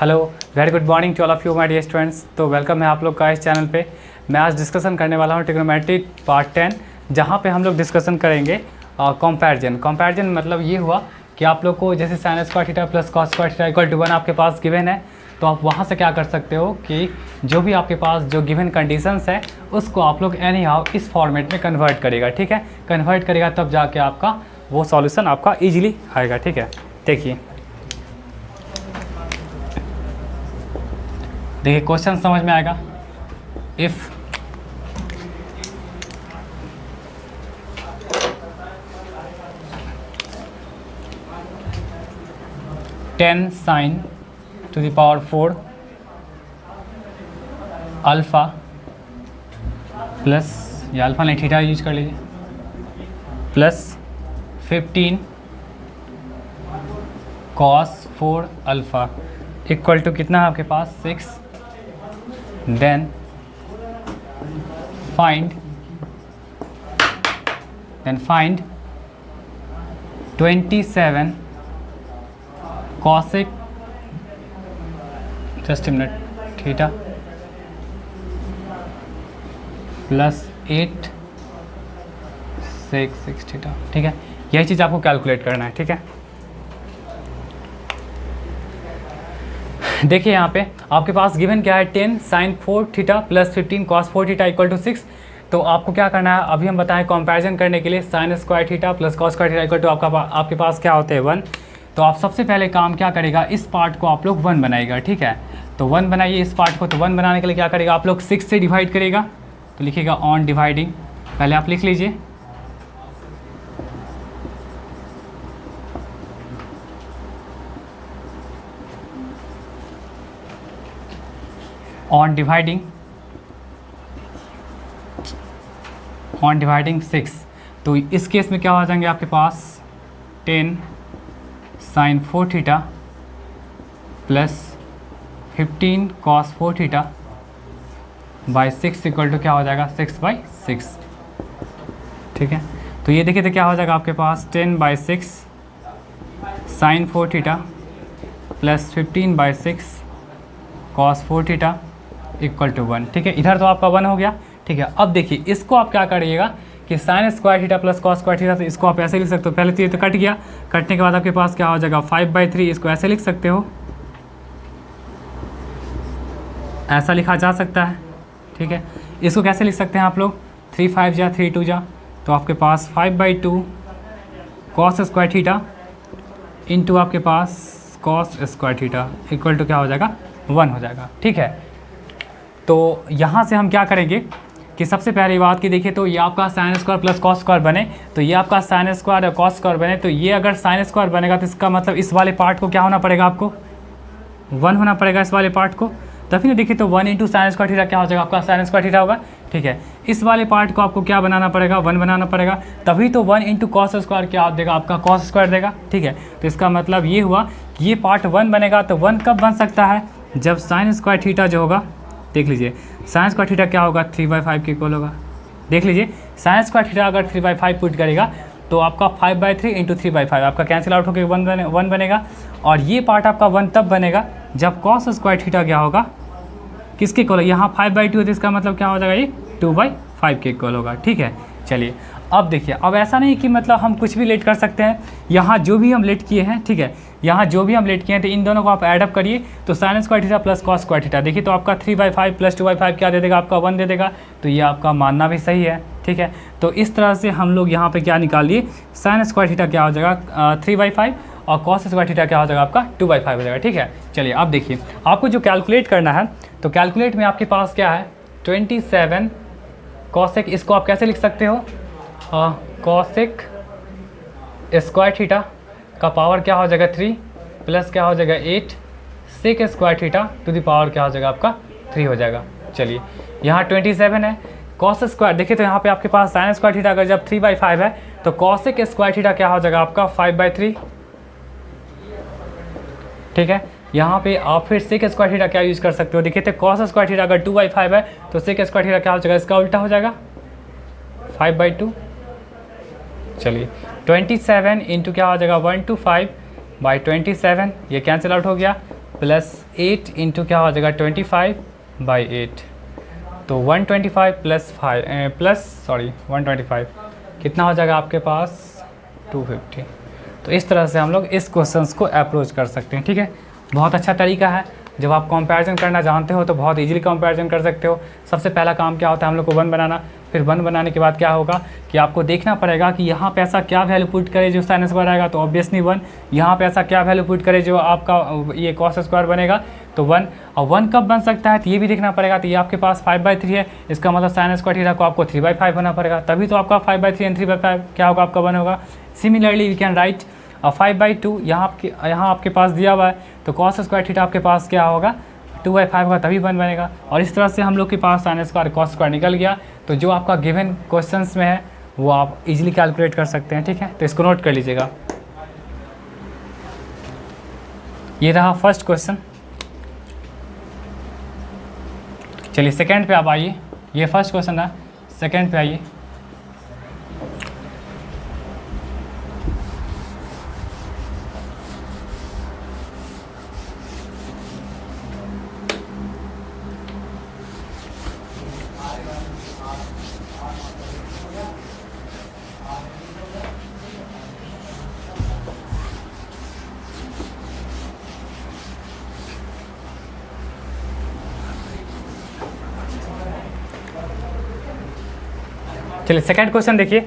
Hello, very good morning to all of you my dear students. तो welcome है आप लोग का इस चैनल पे। मैं आज डिस्कशन करने वाला हूँ ट्रिग्नोमेट्री पार्ट 10, जहाँ पे हम लोग डिस्कशन करेंगे कंपैरिजन। मतलब ये हुआ कि आप लोग को जैसे sine square theta plus cos square theta equal to 1 आपके पास गिवन है, तो आप वहाँ से क्या कर सकते हो कि जो भी आपके पास जो गिवन कंडीशंस है उसको आप लोग एनी हाउ इस फॉर्मेट में कन्वर्ट करेगा। ठीक है, कन्वर्ट करेगा तब जाके आपका वो सॉल्यूशन आपका ईजिली आएगा। ठीक है, देखिए क्वेश्चन समझ में आएगा। If ten sine to the power 4 alpha plus, या अल्फ़ा नहीं थीटा यूज कर लीजिए, plus 15 cos 4 alpha equal to कितना है आपके पास 6। Then find 27 cosec, just minute, theta plus 8 sec 6 theta. ठीक है, यही चीज़ आपको कैलकुलेट करना है। ठीक है, देखिए यहाँ पे आपके पास गिवन क्या है, 10 sine 4 theta plus 15 cos 4 theta equal to 6। तो आपको क्या करना है, अभी हम बताएं कंपैरिजन करने के लिए sine square theta plus cos square theta equal to आपके पास क्या होते हैं 1। तो आप सबसे पहले काम क्या करेगा, इस पार्ट को आप लोग 1 बनाएगा। ठीक है, तो 1 बनाइए इस पार्ट को। तो 1 बनाने के लिए क्या करेगा आप लोग 6 से डिवाइड करेगा, तो लिखिएगा ऑन डिवाइडिंग। पहले आप लिख लीजिए ऑन डिवाइडिंग 6। तो इस केस में क्या हो जाएंगे आपके पास 10 sine 4 theta plus 15 cos 4 theta by 6 equal to क्या हो जाएगा 6/6। ठीक है, तो ये देखिए तो क्या हो जाएगा आपके पास 10/6 sine 4 theta plus 15/6 cos 4 theta equal to 1। ठीक है, इधर तो आपका 1 हो गया। ठीक है, अब देखिए इसको आप क्या करिएगा कि sine square theta plus cos square theta, तो इसको आप ऐसे लिख सकते हो। पहले तो ये तो कट गया, कटने के बाद आपके पास क्या हो जाएगा 5/3, इसको ऐसे लिख सकते हो, ऐसा लिखा जा सकता है। ठीक है, इसको कैसे लिख सकते हैं आप लोग, 3 5 जा 3 2 जा, तो आपके पास 5/2 कॉस स्क्वायर थीटा इंटू आपके पास cos square theta equal to क्या हो जाएगा 1 हो जाएगा। ठीक है, तो यहाँ से हम क्या करेंगे कि सबसे पहली बात की देखिए, तो ये आपका sine square plus cos square बने, तो ये आपका साइन स्क्वायर और कॉस स्क्वायर बने, तो ये अगर साइन स्क्वायर बनेगा तो इसका मतलब इस वाले पार्ट को क्या होना पड़ेगा, आपको 1 होना पड़ेगा इस वाले पार्ट को। तभी ना देखिए, तो 1 इंटू साइन स्क्वायर थीटा क्या हो जाएगा आपका साइन स्क्वायर थीटा होगा। ठीक है, इस वाले पार्ट को आपको क्या बनाना पड़ेगा 1 बनाना पड़ेगा, तभी तो 1 इंटू कॉस स्क्वायर क्या देगा आपका कॉस स्क्वायर देगा। ठीक है, तो इसका मतलब ये हुआ कि ये पार्ट 1 बनेगा। तो 1 कब बन सकता है, जब साइन स्क्वायर थीटा जो होगा, देख लीजिए साइन स्क्वायर थीटा क्या होगा 3/5 के इक्वल होगा। देख लीजिए साइन स्क्वायर थीटा अगर 3/5 पुट करेगा तो आपका 5/3 इंटू 3/5 आपका कैंसिल आउट होकर 1 बनेगा। और ये पार्ट आपका 1 तब बनेगा जब कॉस स्क्वायर थीटा क्या होगा, किसके इक्वल, यहाँ 5/2 है, तो इसका मतलब क्या हो जाएगा ये 2/5 के इक्वल होगा। ठीक है, चलिए अब देखिए, अब ऐसा नहीं कि मतलब हम कुछ भी लेट कर सकते हैं, यहाँ जो भी हम लेट किए हैं, ठीक है, यहाँ जो भी हम लेट किए हैं तो इन दोनों को आप ऐडअप करिए, तो sign square theta plus cos square theta, देखिए तो आपका 3/5 प्लस 2/5 क्या दे देगा, आपका 1 दे देगा। तो ये आपका मानना भी सही है। ठीक है, तो इस तरह से हम लोग यहाँ पे क्या निकाल लिए, साइन स्क्वायर थीटा क्या हो जाएगा 3/5 और कॉस स्क्वायर थीटा क्या हो जाएगा आपका 2/5 हो जाएगा। ठीक है, चलिए अब देखिए आपको जो कैलकुलेट करना है, तो कैलकुलेट में आपके पास क्या है 27 कॉसेक, इसको आप कैसे लिख सकते हो, कॉसेक स्क्वायर थीटा का पावर क्या हो जाएगा 3 प्लस क्या हो जाएगा 8 sec square theta to the power क्या हो जाएगा आपका 3 हो जाएगा। चलिए यहाँ 27 है, कॉस स्क्वायर देखिए तो यहाँ पे आपके पास साइन स्क्वायर थीटा अगर जब 3/5 है तो कॉसेक स्क्वायर थीटा क्या हो जाएगा आपका 5/3। ठीक है, यहाँ पे आप फिर सेक स्क्वायर थीटा क्या यूज़ कर सकते हो, देखिए तो कॉस स्क्वायर थीटा अगर 2/5 है तो सेक स्क्वायर थीटा क्या हो जाएगा, इसका उल्टा हो जाएगा 5/2। चलिए 27 इंटू क्या हो जाएगा 125/27, ये कैंसिल आउट हो गया, प्लस 8 इंटू क्या हो जाएगा 25/8, तो 125 125 कितना हो जाएगा आपके पास 250। तो इस तरह से हम लोग इस क्वेश्चंस को अप्रोच कर सकते हैं, ठीक है। बहुत अच्छा तरीका है, जब आप कंपैरिजन करना जानते हो तो बहुत इजीली कंपैरिजन कर सकते हो। सबसे पहला काम क्या होता है हम लोग को 1 बनाना, फिर 1 बनाने के बाद क्या होगा कि आपको देखना पड़ेगा कि यहाँ पे ऐसा क्या वैल्यू पुट करे जो साइन स्क्वायर आएगा, तो ऑब्वियसली 1। यहाँ पे ऐसा क्या वैल्यू पुट करे जो आपका ये कॉस स्क्वायर बनेगा, तो 1। और 1 कब बन सकता है तो ये भी देखना पड़ेगा। तो ये आपके पास 5/3 है, इसका मतलब साइन स्क्वायर थीटा को आपको 3/5 होना पड़ेगा, तभी तो आपका 5/3 एंड 3/5 क्या होगा आपका 1 होगा। सिमिलरली वी कैन राइट 5/2, यहाँ आपके पास दिया हुआ है, तो कॉस स्क्वायर थीटा आपके पास क्या होगा 2/5 होगा, तभी 1 बनेगा। और इस तरह से हम लोग के पास साइन स्क्वायर कॉस स्क्वायर निकल गया। तो जो आपका गिवन क्वेश्चंस में है वो आप इजीली कैलकुलेट कर सकते हैं, ठीक है। तो इसको नोट कर लीजिएगा। ये रहा फर्स्ट क्वेश्चन। चलिए सेकंड पे आप आइए। ये फर्स्ट क्वेश्चन है, सेकंड पे आइए। चलिए सेकंड क्वेश्चन देखिए।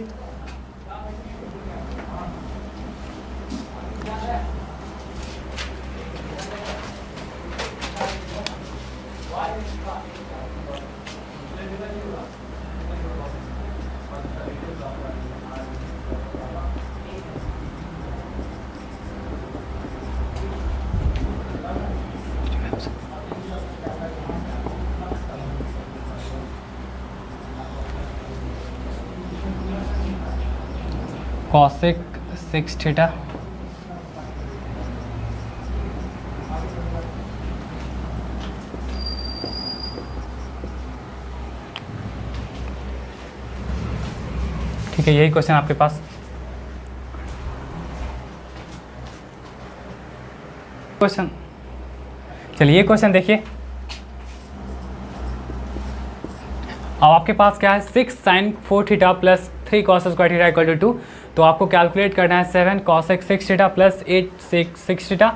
cosec 6 थीटा ठीक है, यही क्वेश्चन आपके पास। क्वेश्चन चलिए ये क्वेश्चन देखिए। अब आपके पास क्या है 6 sin 4 theta plus 3 cos square theta equal to 2। तो आपको कैलकुलेट करना है 7 cosec 6 theta plus 8 sec 6 theta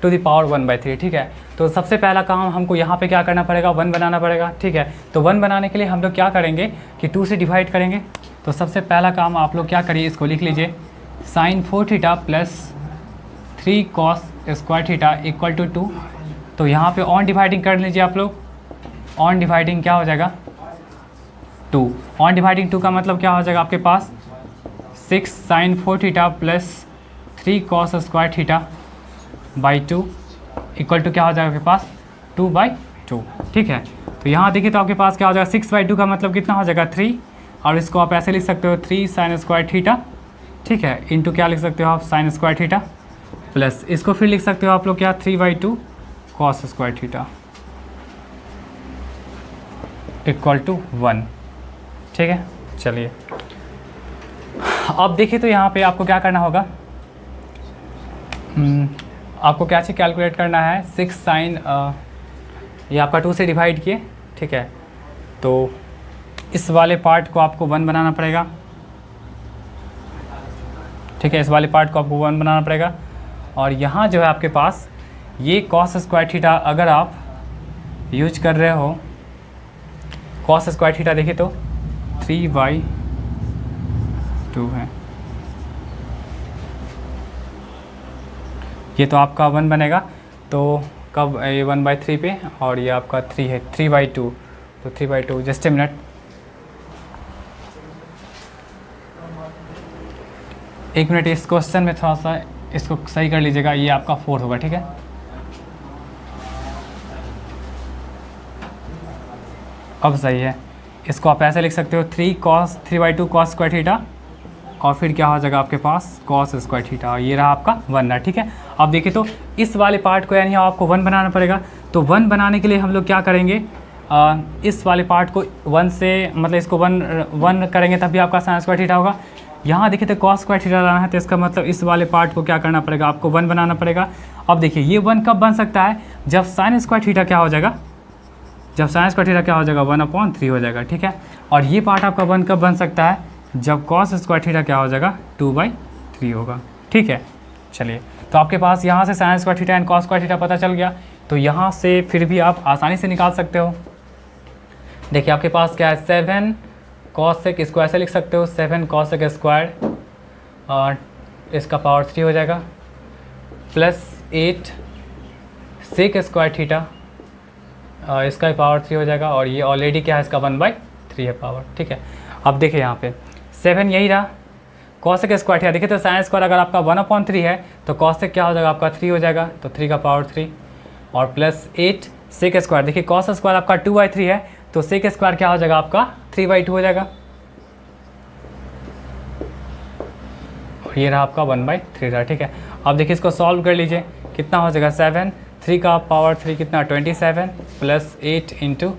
to the power 1/3, ठीक है। तो सबसे पहला काम हमको यहाँ पे क्या करना पड़ेगा 1 बनाना पड़ेगा, ठीक है। तो 1 बनाने के लिए हम लोग क्या करेंगे कि 2 से डिवाइड करेंगे। तो सबसे पहला काम आप लोग क्या करिए, इसको लिख लीजिए sin 4 theta plus 3 cos square theta equal to 2। तो यहाँ पे ऑन डिवाइडिंग कर लीजिए आप लोग। ऑन डिवाइडिंग क्या हो जाएगा 2। ऑन डिवाइडिंग 2 का मतलब क्या हो जाएगा आपके पास 6 sin 4 theta plus 3 cos square theta by 2 equal to क्या हो जाएगा आपके पास 2/2, ठीक है। तो यहाँ देखिए तो आपके पास क्या हो जाएगा 6/2 का मतलब कितना हो जाएगा 3, और इसको आप ऐसे लिख सकते हो 3 sin स्क्वायर थीटा, ठीक है, इंटू क्या लिख सकते हो आप sin स्क्वायर थीटा, प्लस इसको फिर लिख सकते हो आप लोग क्या 3/2 cos square theta equal to 1, ठीक है। चलिए अब देखिए तो यहाँ पे आपको क्या करना होगा, आपको क्या चीज़ कैलकुलेट करना है 6 sin ये आपका 2 से डिवाइड किए, ठीक है। तो इस वाले पार्ट को आपको 1 बनाना पड़ेगा, ठीक है। इस वाले पार्ट को आपको 1 बनाना पड़ेगा। और यहाँ जो है आपके पास ये cos स्क्वायर थीटा अगर आप यूज कर रहे हो, cos स्क्वायर थीटा देखिए तो 3/2 है, ये तो आपका 1 बनेगा। तो कब ये 1/3 पे, और ये आपका 3 है 3/2, तो 3/2 जस्ट ए मिनट। एक मिनट इस क्वेश्चन में थोड़ा सा इसको सही कर लीजिएगा, ये आपका 4 होगा, ठीक है। अब सही है, इसको आप ऐसे लिख सकते हो 3/2 cos स्क्वायर थीटा, और फिर क्या हो जाएगा आपके पास cos स्क्वायर थीटा, ये रहा आपका 1 है, ठीक है। अब देखिए तो इस वाले पार्ट को यानी आपको 1 बनाना पड़ेगा। तो 1 बनाने के लिए हम लोग क्या करेंगे, इस वाले पार्ट को 1 से मतलब इसको 1 करेंगे तभी आपका sin स्क्वायर थीटा होगा। यहाँ देखिए तो कॉस स्क्वायर थीटा लाना है, तो इसका मतलब इस वाले पार्ट को क्या करना पड़ेगा, आपको 1 बनाना पड़ेगा। अब देखिए ये 1 कब बन सकता है, जब साइन स्क्वायर थीटा क्या हो जाएगा, जब साइन स्क्वायर थीटा क्या हो जाएगा 1/3 हो जाएगा, ठीक है। और ये पार्ट आपका 1 कब बन सकता है, जब कॉस स्क्वायर थीटा क्या हो जाएगा 2/3 होगा, ठीक है। चलिए, तो आपके पास यहाँ से sign square theta and cos square theta पता चल गया, तो यहाँ से फिर भी आप आसानी से निकाल सकते हो। देखिए आपके पास क्या है, 7 कॉस सेक स्क्वायर से लिख सकते हो, 7 कॉस सेक स्क्वायर और इसका पावर 3 हो जाएगा, प्लस 8 सेक स्क्वायर थीटा इसका भी पावर 3 हो जाएगा, और ये ऑलरेडी क्या है, इसका 1/3 है पावर, ठीक है। अब देखिए यहाँ पे 7 यही रहा, कॉसेक स्क्वायर थीटा, देखिए तो साइन स्क्वायर अगर आपका 1/3 है तो कॉसेक क्या हो जाएगा आपका 3 हो जाएगा, तो 3 का पावर 3, और प्लस 8 सेक स्क्वायर, देखिए कॉस स्क्वायर आपका 2/3 है, तो सेक स्क्वायर क्या हो जाएगा आपका 3/2 हो जाएगा, और ये रहा आपका 1/3 रहा, ठीक है। अब देखिए इसको सॉल्व कर लीजिए, कितना हो जाएगा 7, 3 का पावर 3 कितना 27, प्लस 8 इंटू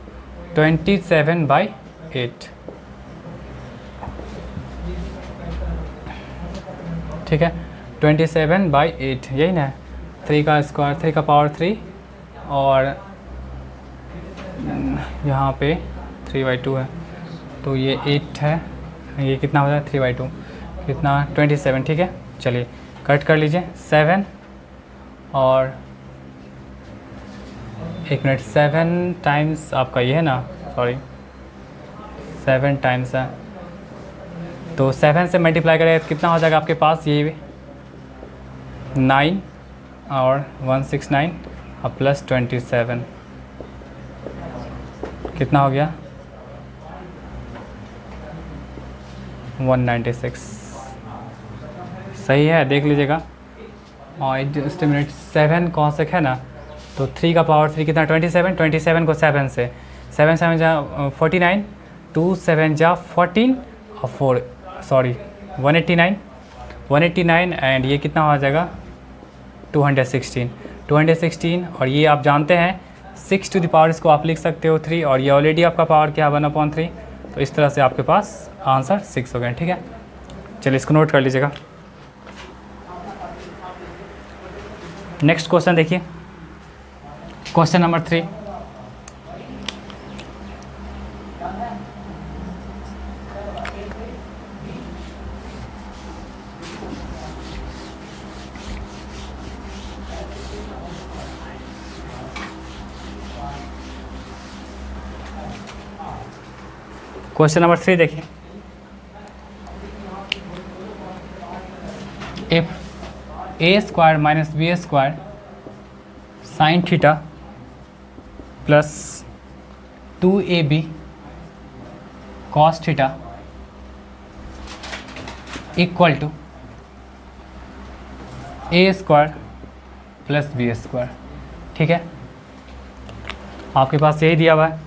27/8, ठीक है, 27/8 यही ना, 3 का स्क्वायर, 3 का पावर 3 और यहाँ पे 3/2 है, तो ये 8 है, ये कितना हो जाएगा 3/2 कितना 27, ठीक है। चलिए कट कर लीजिए, 7 और 1 मिनट, 7 टाइम्स आपका ये है ना, सॉरी 7 टाइम्स है, तो 7 से मल्टीप्लाई करें तो कितना हो जाएगा आपके पास, ये 9 और 169 और प्लस 27 कितना हो गया 196, सही है, देख लीजिएगा। और जस्ट मिनट, 7 कॉसेक है ना, तो 3 का पावर 3 कितना 27, 27 को 7 से 7 7 जा 49, 2 7 जा 14 और 4 सॉरी 189 एंड ये कितना हो जाएगा 216, और ये आप जानते हैं 6 टू द पावर, इसको आप लिख सकते हो 3, और ये ऑलरेडी आपका पावर क्या 1/3, तो इस तरह से आपके पास आंसर 6 हो गए, ठीक है। चलिए इसको नोट कर लीजिएगा। नेक्स्ट क्वेश्चन देखिए, क्वेश्चन नंबर 3, क्वेश्चन नंबर 3 देखिए, if a² minus b² sine theta plus 2ab cos theta equal to a² plus b², ठीक है। आपके पास यही दिया हुआ है,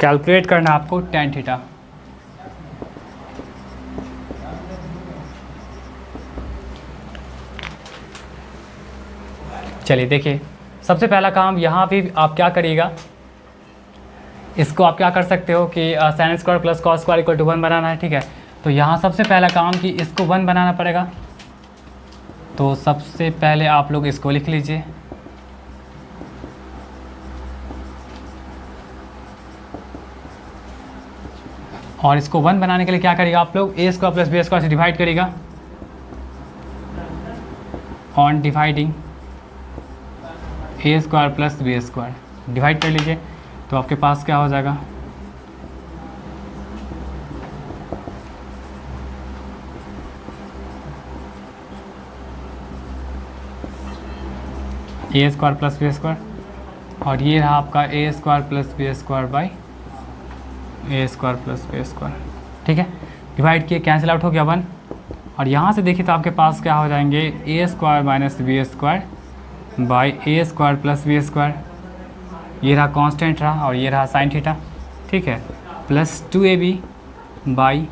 कैलकुलेट करना आपको tan थीटा। चलिए देखिए, सबसे पहला काम यहाँ भी आप क्या करिएगा, इसको आप क्या कर सकते हो कि sine square plus cos square equal to 1 बनाना है, ठीक है। तो यहाँ सबसे पहला काम कि इसको 1 बनाना पड़ेगा, तो सबसे पहले आप लोग इसको लिख लीजिए, और इसको 1 बनाने के लिए क्या करेगा आप लोग, a² प्लस b² से डिवाइड करेगा, on dividing a² plus b² divide कर लीजिए, तो आपके पास क्या हो जाएगा a² प्लस b², और ये रहा आपका a² plus b² by a² plus b², ठीक है। डिवाइड किए, कैंसिल आउट हो गया 1, और यहाँ से देखिए तो आपके पास क्या हो जाएंगे a² minus b² by a² plus b², ये रहा कांस्टेंट रहा, और ये रहा साइन थीटा, ठीक है, plus 2ab by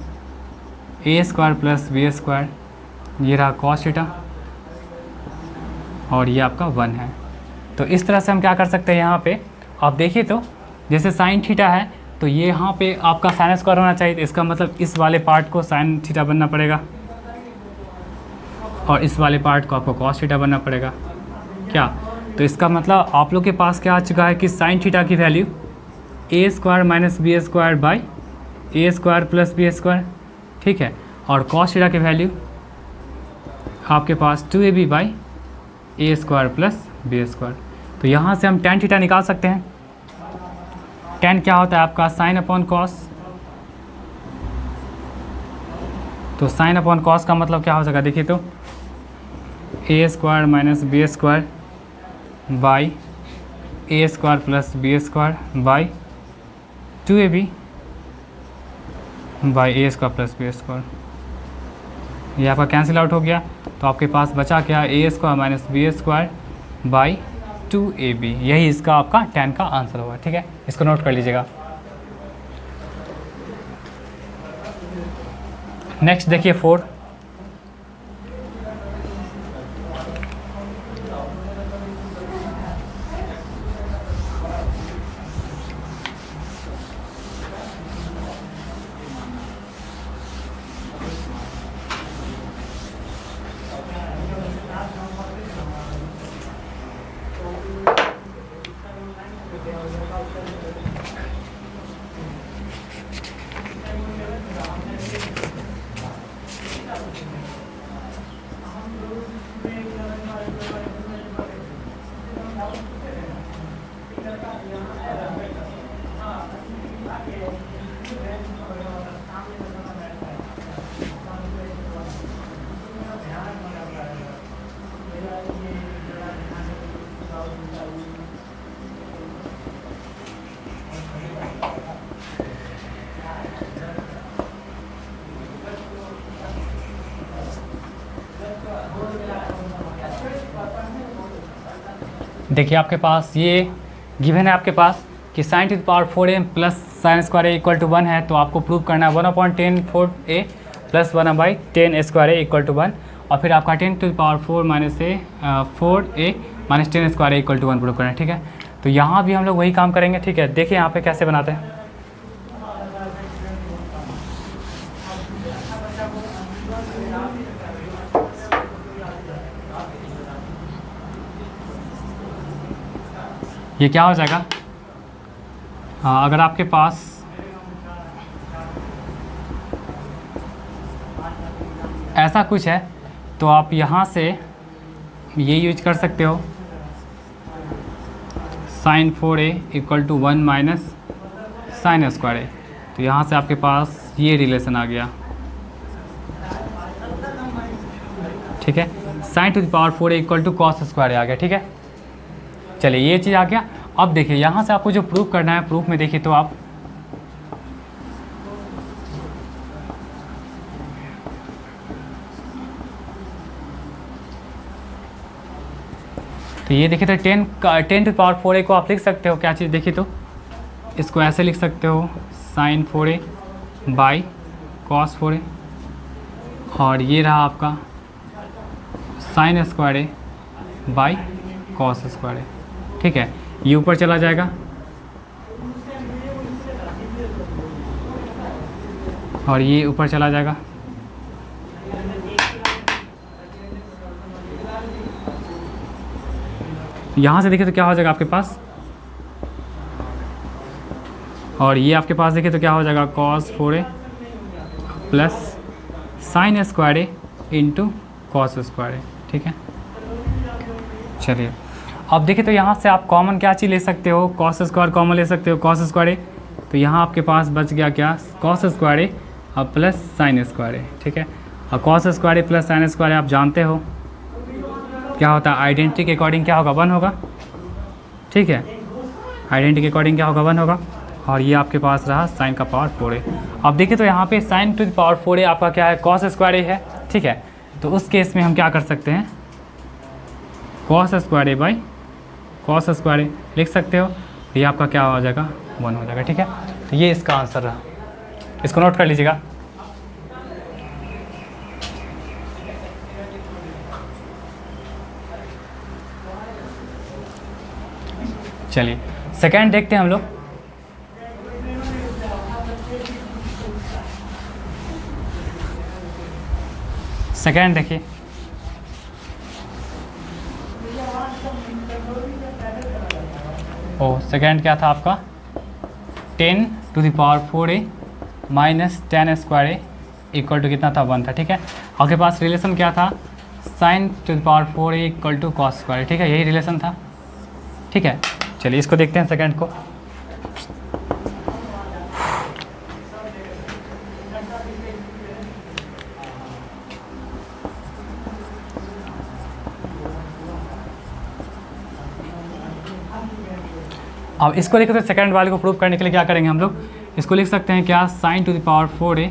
a² plus b², ये रहा कॉस थीटा, और ये आपका 1 है, तो इस तरह से हम क्या कर सकते हैं यहाँ पे, आप देखिए तो जैसे साइन थीटा है तो ये यहाँ पे आपका साइन स्क्वायर होना चाहिए, तो इसका मतलब इस वाले पार्ट को साइन थीटा बनना पड़ेगा और इस वाले पार्ट को आपको कॉस थीटा बनना पड़ेगा। क्या, तो इसका मतलब आप लोग के पास क्या आ चुका है कि साइन थीटा की value A square minus B square by A square plus B square, ठीक है, और कॉस थीटा की वैल्यू आपके पास 2ab by A square plus B square. तो यहाँ से हम tan थीटा निकाल सकते हैं। tan क्या होता है आपका साइन अपॉन कॉस, तो साइन अपॉन कॉस का मतलब क्या हो जाएगा, देखिए तो a square minus B square by A square plus B square by 2ab by A square plus B square. ये आपका कैंसिल आउट हो गया, तो आपके पास बचा क्या, a square minus B square by 2ab। यही इसका आपका tan का आंसर होगा, ठीक है, इसको नोट कर लीजिएगा। नेक्स्ट देखिए 4, देखिए आपके पास ये गिवन है आपके पास कि sine to the power 4a plus sine square A equal to 1 है, तो आपको प्रूव करना है 1/10 4a plus 1/10 square A equal to 1, और फिर आपका 10 to the power 4 minus A 4a minus 10 square A equal to 1 prove करना है, ठीक है। तो यहाँ भी हम लोग वही काम करेंगे, ठीक है। देखिए यहाँ पे कैसे बनाते हैं, ये क्या हो जाएगा, अगर आपके पास ऐसा कुछ है तो आप यहाँ से ये यूज कर सकते हो, sine 4a equal to 1 minus sine square a. तो यहाँ से आपके पास ये रिलेशन आ गया, ठीक है। Sine to the power 4a equal to cos square a आ गया, ठीक है। चलिए ये चीज़ आ गया। अब देखिए यहाँ से आपको जो प्रूफ करना है, प्रूफ में देखिए तो आप तो ये देखिए तो 10 टू पावर 4a को आप लिख सकते हो क्या चीज़, देखिए तो इसको ऐसे लिख सकते हो sine 4a by cos 4a, और ये रहा आपका sine square a by cos square a, ठीक है। ये ऊपर चला जाएगा और ये ऊपर चला जाएगा, यहाँ से देखिए तो क्या हो जाएगा आपके पास, और ये आपके पास देखिए तो क्या हो जाएगा cos 4a plus sine square a into cos square a, ठीक है। चलिए अब देखिए तो यहाँ से आप कॉमन क्या चीज़ ले सकते हो, कॉस स्क्वायर कॉमन ले सकते हो, कॉस स्क्वायर ए, तो यहाँ आपके पास बच गया क्या, कॉस स्क्वायर ए और प्लस साइन स्क्वायर ए, ठीक है। और cos square A plus sine square ए आप जानते हो क्या होता है, आइडेंटिटी के अकॉर्डिंग क्या होगा, 1 होगा, ठीक है। आइडेंटिटी के अकॉर्डिंग क्या होगा, 1 होगा, और ये आपके पास रहा साइन का पावर 4a। अब देखिए तो यहाँ पे sign to the power 4a आपका क्या है, कॉस स्क्वायर ए है, ठीक है। तो उस केस में हम क्या कर सकते हैं, cos square a by cos square a लिख सकते हो, ये आपका क्या हो जाएगा, 1 हो जाएगा, ठीक है। तो ये इसका आंसर रहा, इसको नोट कर लीजिएगा। चलिए सेकेंड देखते हैं हम लोग। सेकेंड देखिए, सेकेंड क्या था आपका 10⁴A माइनस 10² इक्वल टू कितना था 1 था। ठीक है, आपके पास रिलेशन क्या था sin⁴A इक्वल टू cos²। ठीक है, यही रिलेशन था। ठीक है, चलिए इसको देखते हैं सेकेंड को। अब इसको लिखे तो सेकंड वाले को प्रूव करने के लिए क्या करेंगे हम लोग, इसको लिख सकते हैं क्या sin⁴A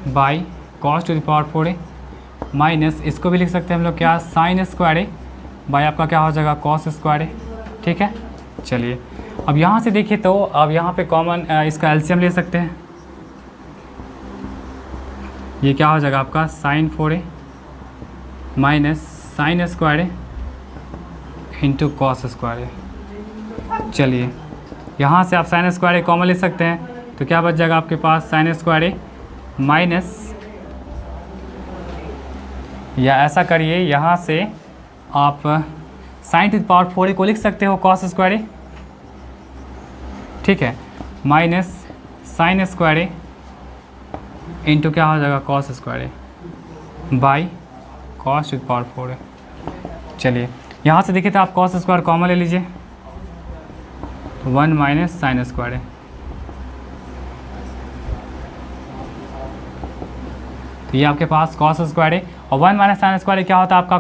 बाई cos⁴A माइनस इसको भी लिख सकते हैं हम लोग क्या sin² बाई आपका क्या हो जाएगा cos²। ठीक है, चलिए अब यहाँ से देखिए तो अब यहाँ पे कॉमन इसका एलसीएम ले सकते हैं। ये क्या हो जाएगा आपका sin⁴A minus sin² into cos²। चलिए यहाँ से आप sin² कॉमन ले सकते हैं तो क्या बच जाएगा आपके पास sin² माइनस, या ऐसा करिए यहाँ से आप sin⁴A को लिख सकते हो cos²। ठीक है, माइनस sin² इंटू क्या हो जाएगा cos² बाई cos⁴। चलिए यहाँ से देखिए तो आप cos² कॉमन ले लीजिए, 1 माइनस sin²। तो ये आपके पास cos² और 1 माइनस sin² क्या होता है आपका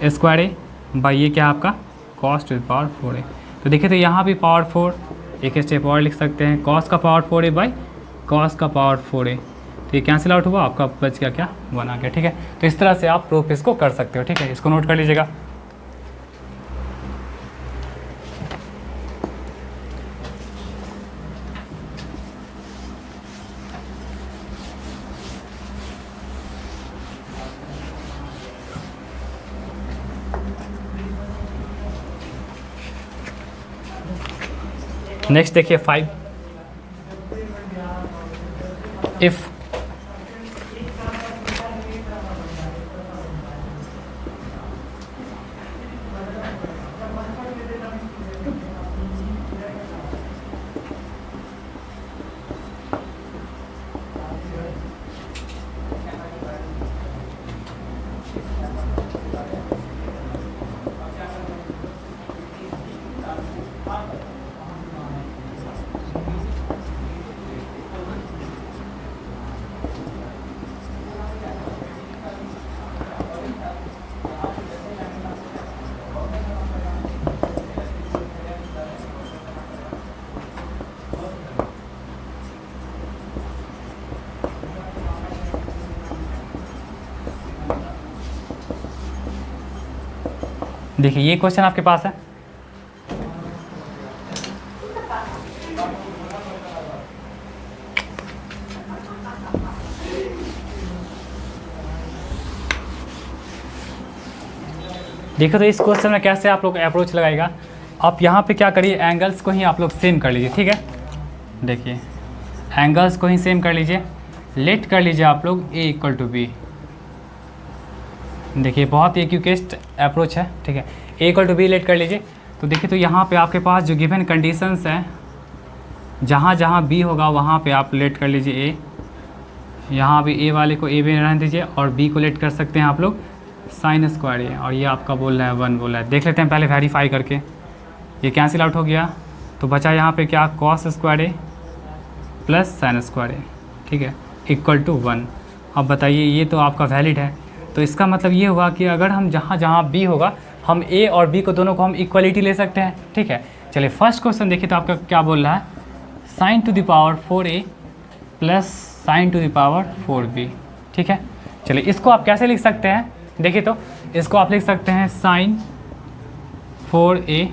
cos² बाई ये क्या आपका cos⁴। तो देखिए तो यहाँ भी पावर 4 एक स्टेप और लिख सकते हैं, cos का पावर 4A बाई cos का पावर 4A। तो ये कैंसिल आउट हुआ, आपका बच गया क्या 1 आ गया। ठीक है, तो इस तरह से आप प्रूफ इसको कर सकते हो। ठीक है, इसको नोट कर लीजिएगा। नेक्स्ट देखिए 5, इफ़ देखिए ये क्वेश्चन आपके पास है। देखो तो इस क्वेश्चन में कैसे आप लोग अप्रोच लगाएगा। आप यहाँ पे क्या करिए, एंगल्स को ही आप लोग सेम कर लीजिए। ठीक है, देखिए एंगल्स को ही सेम कर लीजिए, लेट कर लीजिए आप लोग A इक्वल टू B। देखिए बहुत ही क्विकेस्ट अप्रोच है। ठीक है, A equal to B let कर लीजिए। तो देखिए तो यहाँ पे आपके पास जो गिवन कंडीशंस हैं, जहाँ जहाँ B होगा वहाँ पे आप लेट कर लीजिए A। यहाँ भी A वाले को A में रहने दीजिए और B को लेट कर सकते हैं आप लोग sin²। और ये आपका बोल रहा है 1 बोल रहा है। देख लेते हैं पहले वेरीफाई करके। ये कैंसिल आउट हो गया तो बचा यहाँ पे क्या cos² प्लस sin²। ठीक है, इक्वल टू 1। अब बताइए ये तो आपका वैलिड है, तो इसका मतलब ये हुआ कि अगर हम जहाँ जहाँ B होगा हम A और B को दोनों को हम इक्वलिटी ले सकते हैं। ठीक है, चलिए फर्स्ट क्वेश्चन देखिए तो आपका क्या बोल रहा है sin⁴A प्लस sin⁴B। ठीक है, चलिए इसको आप कैसे लिख सकते हैं, देखिए तो इसको आप लिख सकते हैं sin⁴A,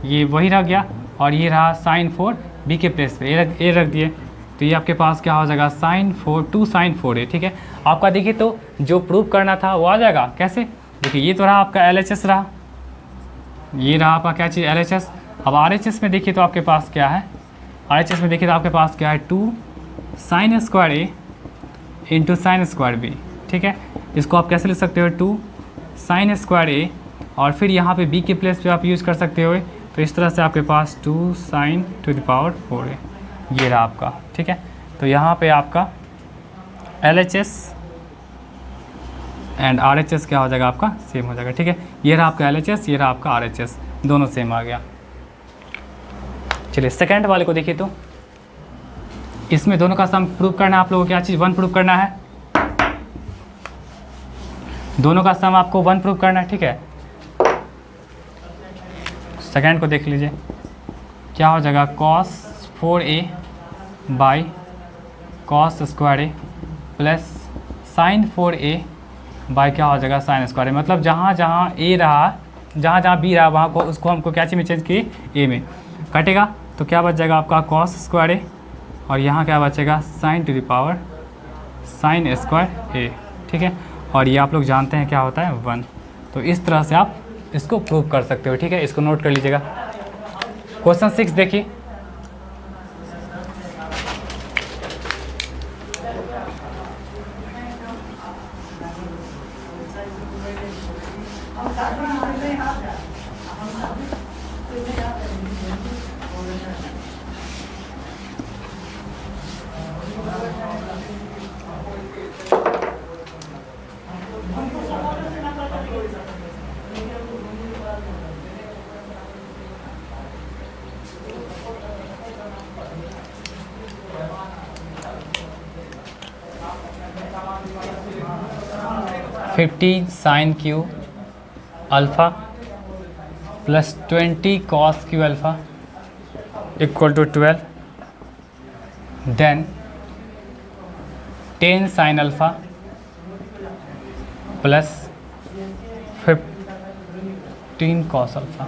ये वही रह गया, और ये रहा sin⁴B के प्लेस पे A रख दिए। तो ये आपके पास क्या हो जाएगा sin⁴A। ठीक है, आपका देखिए तो जो प्रूव करना था वो आ जाएगा। कैसे, देखिए ये तो रहा आपका LHS रहा, ये रहा आपका क्या चीज़, LHS। अब RHS में देखिए तो आपके पास क्या है, RHS में देखिए तो आपके पास क्या है, 2 sign square a into sine square B. ठीक है, इसको आप कैसे लिख सकते हो, 2 साइन स्क्वायर ए, और फिर यहाँ पे बी के प्लेस पे आप यूज़ कर सकते हो, तो इस तरह से आपके पास 2 sign to the power 4a, ये रहा आपका। ठीक है, तो यहाँ पे आपका LHS एंड RHS क्या हो जाएगा आपका, सेम हो जाएगा। ठीक है, ये रहा आपका LHS, ये रहा आपका RHS, दोनों सेम आ गया। चलिए सेकंड वाले को देखिए, तो इसमें दोनों का सम प्रूव करना है आप लोगों को, क्या चीज़, 1 प्रूव करना है, दोनों का सम आपको 1 प्रूव करना है। ठीक है, सेकंड को देख लीजिए, क्या हो जाएगा, cos 4a by cos square A plus sign 4a by क्या हो जाएगा, साइन स्क्वायर ए। मतलब जहाँ जहाँ a रहा, जहाँ जहाँ b रहा, वहाँ को उसको हमको क्या चीज़ में चेंज किए, a में कटेगा, तो क्या बच जाएगा आपका cos स्क्वायर ए, और यहाँ क्या बचेगा, sine to the power sine square a. ठीक है, और ये आप लोग जानते हैं क्या होता है, 1। तो इस तरह से आप इसको प्रूव कर सकते हो। ठीक है, इसको नोट कर लीजिएगा। क्वेश्चन 6 देखिए, fifty sine cube alpha plus 20 cos cube alpha equal to 12, then 10 sine alpha plus 15 cos alpha,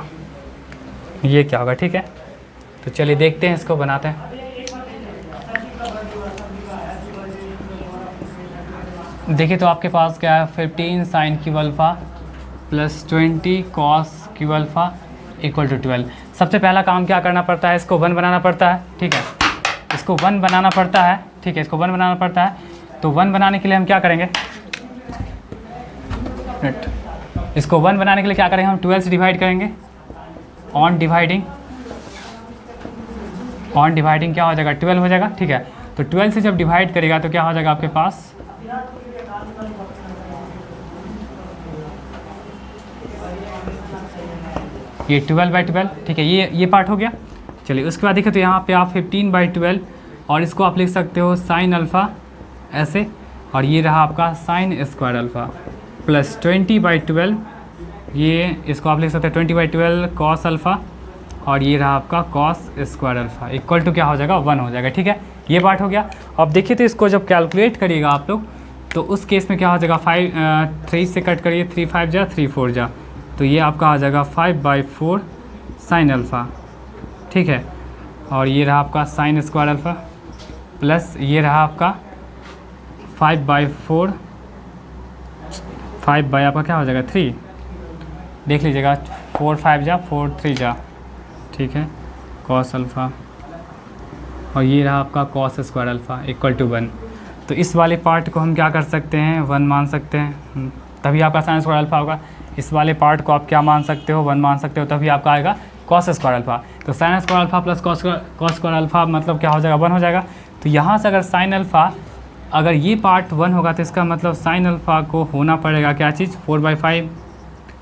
ये क्या होगा। ठीक है, तो चलिए देखते हैं, इसको बनाते हैं। देखिए तो आपके पास क्या है, 15 sine cube alpha plus 20 cos cube alpha equal to 12। सबसे पहला काम क्या करना पड़ता है, इसको 1 बनाना पड़ता है। ठीक है, इसको 1 बनाना पड़ता है। ठीक है, इसको 1 बनाना पड़ता है। तो 1 बनाने के लिए हम क्या करेंगे, इसको 1 बनाने के लिए क्या करेंगे, हम 12 से डिवाइड करेंगे। ऑन डिवाइडिंग क्या हो जाएगा, 12 हो जाएगा। ठीक है, तो 12 से जब डिवाइड करेगा तो क्या हो जाएगा आपके पास, ये 12/12। ठीक है, ये पार्ट हो गया। चलिए उसके बाद देखिए तो यहाँ पे आप 15/12, और इसको आप लिख सकते हो साइन अल्फ़ा ऐसे, और ये रहा आपका साइन स्क्वायर अल्फ़ा प्लस 20/12, ये इसको आप लिख सकते हैं 20/12 कॉस अल्फ़ा, और ये रहा आपका cos square alpha equal to क्या हो जाएगा, 1 हो जाएगा। ठीक है, ये पार्ट हो गया। अब देखिए तो इसको जब कैलकुलेट करिएगा आप लोग, तो उस केस में क्या हो जाएगा, 3 से कट करिए, 3 5 जा 3 4 जा, तो ये आपका आ जाएगा 5/4 साइन अल्फ़ा। ठीक है, और ये रहा आपका साइन स्क्वायर अल्फ़ा प्लस ये रहा आपका 5/4, 5 बाई आपका क्या हो जाएगा 3, देख लीजिएगा, 4 5 जा 4 3 जा। ठीक है, कॉस अल्फ़ा, और ये रहा आपका cos square alpha equal to 1। तो इस वाले पार्ट को हम क्या कर सकते हैं, 1 मान सकते हैं, तभी आपका साइन स्क्वायर अल्फ़ा होगा। इस वाले पार्ट को आप क्या मान सकते हो, 1 मान सकते हो, तभी आपका आएगा कॉस स्क्वायर अल्फ़ा। तो sine square alpha plus cos square alpha मतलब क्या हो जाएगा, 1 हो जाएगा। तो यहाँ से अगर साइन अल्फ़ा, अगर ये पार्ट 1 होगा तो इसका मतलब साइन अल्फ़ा को होना पड़ेगा क्या चीज़, 4/5,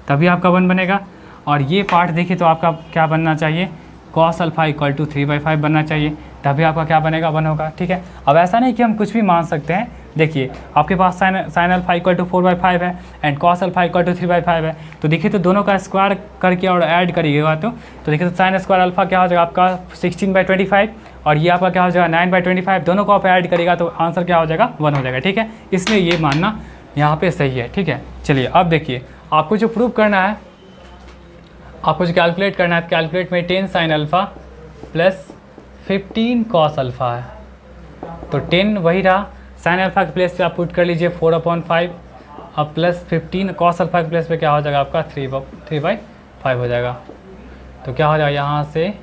तभी आपका 1 बनेगा। और ये पार्ट देखिए तो आपका क्या बनना चाहिए, कॉस अल्फ़ा इक्वल टू 3/5 बनना चाहिए, तभी आपका क्या बनेगा, 1 होगा। ठीक है, अब ऐसा नहीं कि हम कुछ भी मान सकते हैं। देखिए आपके पास साइन अल्फ़ा इक्वल टू 4/5 है and cos alpha equal to 3/5 है। तो देखिए तो दोनों का स्क्वायर करके और ऐड करिएगा तो देखिए तो साइन स्क्वायर अल्फ़ा क्या हो जाएगा आपका 16/25, और ये आपका क्या हो जाएगा 9/25। दोनों को आप ऐड करिएगा तो आंसर क्या हो जाएगा, 1 हो जाएगा। ठीक है, इसलिए ये मानना यहाँ पे सही है। ठीक है, चलिए अब देखिए आपको जो प्रूव करना है, आपको जो कैलकुलेट करना है, कैलकुलेट में 10 sine alpha plus 15 cos alpha है। तो 10 वही रहा, साइन अल्फ़ा के प्लेस पे आप पुट कर लीजिए 4/5, अब प्लस 15 कॉस अल्फ़ा के प्लेस पे क्या हो जाएगा आपका 3/5। 5 हो जाएगा। तो क्या हो जाएगा यहाँ से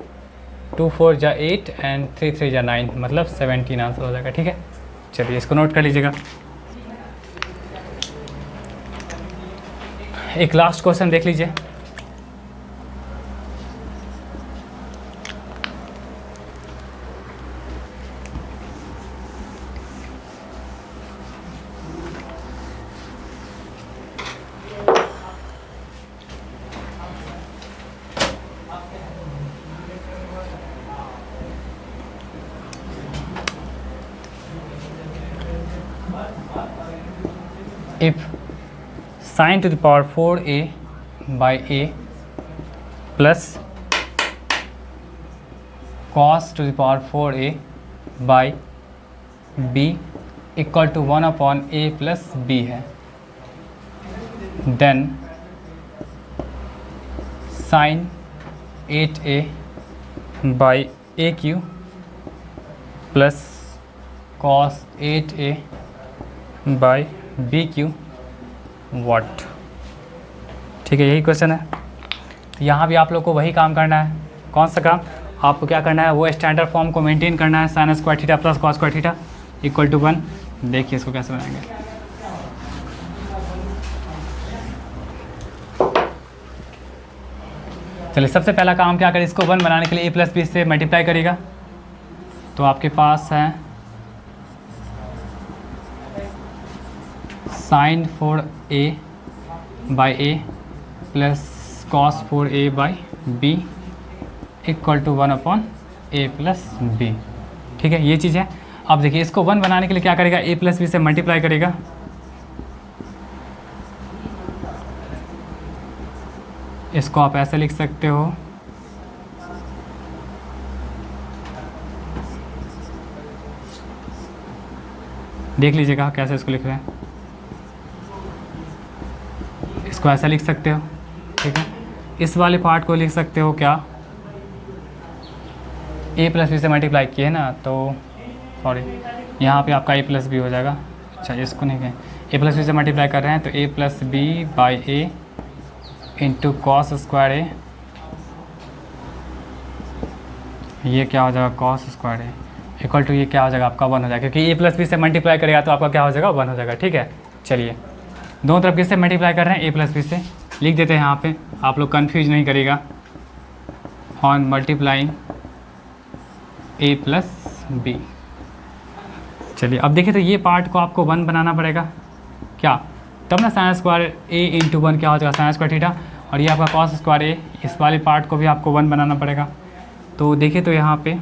2 4 जा 8 एंड 3 3 जा 9, मतलब 17 आंसर हो जाएगा। ठीक है, चलिए इसको नोट कर लीजिएगा। एक लास्ट क्वेश्चन देख लीजिए। If sin to the power 4a by a plus cos to the power 4a by b equal to 1 upon a plus b है, then sin 8a by a cube plus cos 8a by B cube what. ठीक है, यही question है। यहाँ भी आप लोग को वही काम करना है। कौन सा काम? आपको क्या करना है, वो स्टैंडर्ड फॉर्म को मेंटेन करना है, sine square theta plus cos square theta equal to 1। देखिए इसको कैसे बनाएंगे। चलिए सबसे पहला काम क्या करें, इसको 1 बनाने के लिए a प्लस बी से मल्टीप्लाई करेगा। तो आपके पास है sine 4a by A plus cos 4a by B equal to 1 upon A plus B. ठीक है, ये चीज़ है। अब देखिए इसको 1 बनाने के लिए क्या करेगा, a प्लस बी से मल्टीप्लाई करेगा। इसको आप ऐसे लिख सकते हो, देख लीजिएगा कैसे इसको लिख रहे हैं। इसको ऐसा लिख सकते हो। ठीक है, इस वाले पार्ट को लिख सकते हो क्या, a प्लस बी से मल्टीप्लाई किए ना, तो सॉरी यहाँ पे आपका a प्लस बी हो जाएगा। अच्छा इसको नहीं कहें, a प्लस बी से मल्टीप्लाई कर रहे हैं तो a plus B by a into cos square a, ये क्या हो जाएगा cos square A equal to ये क्या हो जाएगा आपका 1 हो जाएगा, क्योंकि a प्लस बी से मल्टीप्लाई करेगा तो आपका क्या हो जाएगा 1 हो जाएगा। ठीक है, चलिए दोनों तरफ किससे मल्टीप्लाई कर रहे हैं, a प्लस बी से। लिख देते हैं यहाँ पे, आप लोग कन्फ्यूज नहीं करेगा। On multiplying a plus B. चलिए अब देखिए तो ये पार्ट को आपको 1 बनाना पड़ेगा क्या, तब ना साइन स्क्वायर a इंटू 1 क्या हो जाएगा साइन स्क्वायर थीटा, और ये आपका कॉस स्क्वायर a, इस वाले पार्ट को भी आपको 1 बनाना पड़ेगा। तो देखिए तो यहाँ पे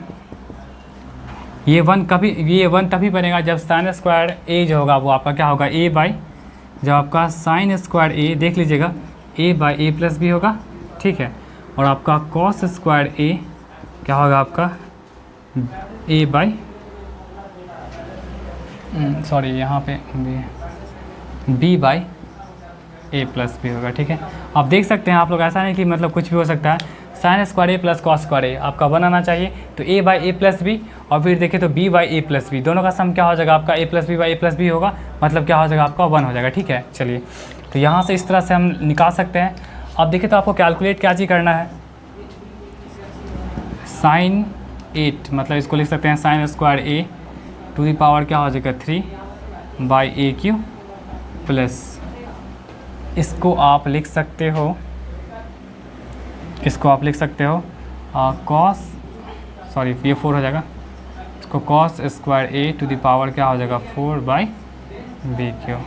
ये 1 तभी बनेगा जब साइन स्क्वायर a जो होगा वो आपका क्या होगा a बाई, जब आपका साइन स्क्वायर a देख लीजिएगा a by A plus B होगा। ठीक है, और आपका कॉस स्क्वायर a क्या होगा आपका a बाई, सॉरी यहाँ पे b by A plus B होगा। ठीक है, आप देख सकते हैं आप लोग, ऐसा नहीं कि मतलब कुछ भी हो सकता है। Sine square A plus cos square A आपका 1 आना चाहिए, तो a by A plus B, और फिर देखिए तो b by A plus B, दोनों का सम क्या हो जाएगा आपका a plus B by A plus B होगा, मतलब क्या हो जाएगा आपका 1 हो जाएगा। ठीक है, चलिए तो यहाँ से इस तरह से हम निकाल सकते हैं। अब देखिए तो आपको कैलकुलेट क्या चीज़ करना है, साइन 8 मतलब इसको लिख सकते हैं sine square A to the power क्या हो जाएगा 3 बाई ए क्यू प्लस, इसको आप लिख सकते हो, इसको आप लिख सकते हो कॉस, सॉरी ये 4 हो जाएगा, इसको cos square A to the power क्या हो जाएगा 4 by b q.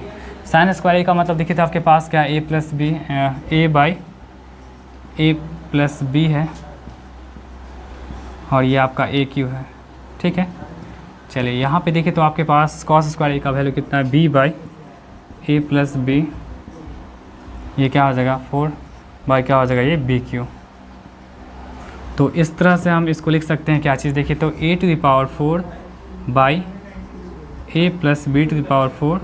Sine square a का मतलब देखिए तो आपके पास क्या है a plus b, a by A plus b है, और ये आपका ए क्यू है। ठीक है, चलिए यहाँ पे देखिए तो आपके पास कॉस स्क्वायर ए का वैल्यू कितना है b by A plus B, ये क्या हो जाएगा 4 बाई क्या हो जाएगा ये बी क्यू। तो इस तरह से हम इसको लिख सकते हैं क्या चीज़, देखिए तो a to the power 4 by A plus B to the power 4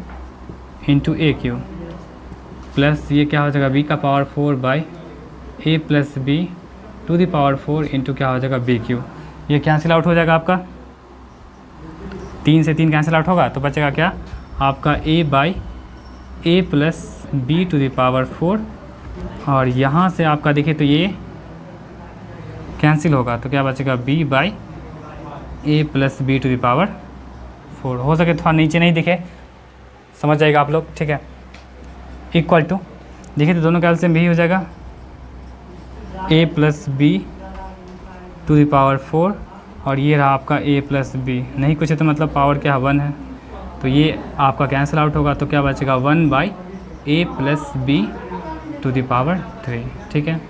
into A cube plus ये क्या हो जाएगा b का power 4 by A plus B to the power 4 into क्या हो जाएगा बी क्यू। ये कैंसिल आउट हो जाएगा आपका, 3 से 3 कैंसिल आउट होगा, तो बचेगा क्या आपका a by A plus B to the power 4 और यहाँ से आपका देखिए तो ये कैंसिल होगा, तो क्या बचेगा b by a plus B to the power 4। हो सके थोड़ा नीचे नहीं दिखे, समझ जाएगा आप लोग, ठीक है। इक्वल टू देखिए तो दोनों का एलसीएम भी हो जाएगा a plus B to the power 4, और ये रहा आपका a प्लस बी, नहीं कुछ है तो मतलब पावर क्या 1 है, तो ये आपका कैंसिल आउट होगा, तो क्या बचेगा 1 by a plus B to the power 3, ठीक है।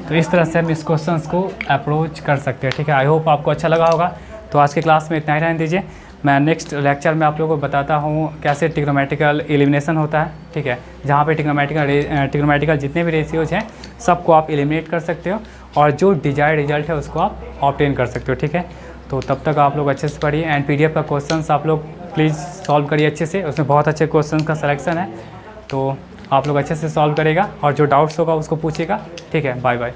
तो इस तरह से हम इस क्वेश्चंस को अप्रोच कर सकते हैं, ठीक है। आई होप आपको अच्छा लगा होगा। तो आज की क्लास में इतना ही रहने दीजिए, मैं नेक्स्ट लेक्चर में आप लोगों को बताता हूँ कैसे ट्रिग्नोमेट्रिकल एलिमिनेशन होता है, ठीक है, जहाँ पे ट्रिग्नोमेट्रिकल जितने भी रेशियोज हैं सबको आप एलिमिनेट कर सकते हो, और जो डिजायर्ड रिजल्ट है उसको आप ऑब्टेन कर सकते हो, ठीक है। तो तब तक आप लोग अच्छे से पढ़िए, एंड PDF का क्वेश्चंस आप लोग प्लीज़ सॉल्व करिए अच्छे से, उसमें बहुत अच्छे क्वेश्चन का सिलेक्शन है, तो आप लोग अच्छे से सॉल्व करेगा, और जो डाउट्स होगा उसको पूछेगा, ठीक है। Bye bye.